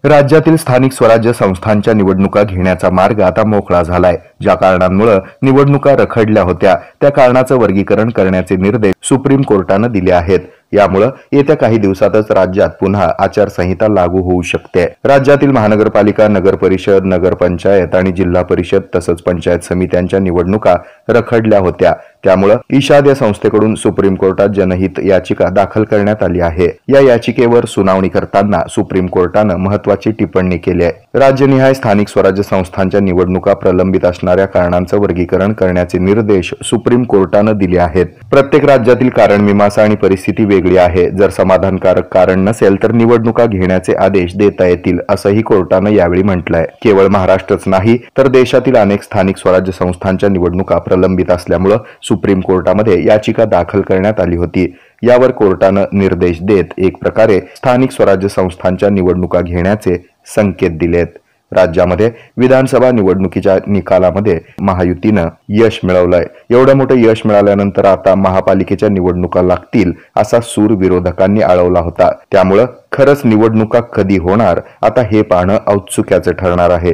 राज्यातील स्थानिक स्वराज्य संस्थांच्या निवडणुका घेण्याचा मार्ग आता मोकळा झालाय। ज्या कारणांमुळे निवडणुका रखडल्या होत्या त्या कारणाचं वर्गीकरण करण्याचे निर्देश सुप्रीम कोर्टाने दिले आहेत। यामुळे येत्या काही दिवसातच राज्यात पुन्हा आचारसंहिता लागू होऊ शकते। राज्यातील महानगरपालिका, नगर परिषद, नगरपंचायत आणि जिल्हा परिषद तसंच पंचायत समित्यांच्या निवडणुका रखडल्या होत्या। त्यामुळे ईशाद या संस्थेकडून सुप्रीम कोर्टात जनहित याचिका दाखल करण्यात आली आहे। या याचिकेवर सुनावणी करताना सुप्रीम कोर्टाने महत्त्वाची टिप्पणी केली आहे। राज्यनिहाय स्थानिक स्वराज्य संस्थांच्या निवडणुका प्रलंबित असणाऱ्या कारणांचं वर्गीकरण करण्याचे निर्देश सुप्रीम कोर्टाने दिले आहेत। प्रत्येक राज्यातील कारण मीमांसा आणि परिस्थिती वेगळी आहे। जर समाधानकारक कारण नसेल तर निवडणुका घेण्याचे आदेश देता येतील, असंही कोर्टाने यावेळी म्हटलंय। केवळ महाराष्ट्रच नाही तर देशातील अनेक स्थानिक स्वराज्य संस्थांच्या निवडणुका प्रलंबित असल्यामुळे सुप्रीम कोर्टामध्ये याचिका दाखल करण्यात आली होती। यावर कोर्टाने निर्देश देत एक प्रकारे स्थानिक स्वराज्य संस्थांच्या निवडणुका घेण्याचे संकेत दिलेत। राज्यामध्ये विधानसभा निवडणुकीच्या निकालामध्ये महायुतीनं यश मिळवलंय। एवढं मोठं यश मिळाल्यानंतर आता महापालिकेच्या निवडणुका लागतील असा सूर विरोधकांनी आळवला होता। त्यामुळे खरंच निवडणुका कधी होणार आता हे पाहणं औत्सुक्याचं ठरणार आहे।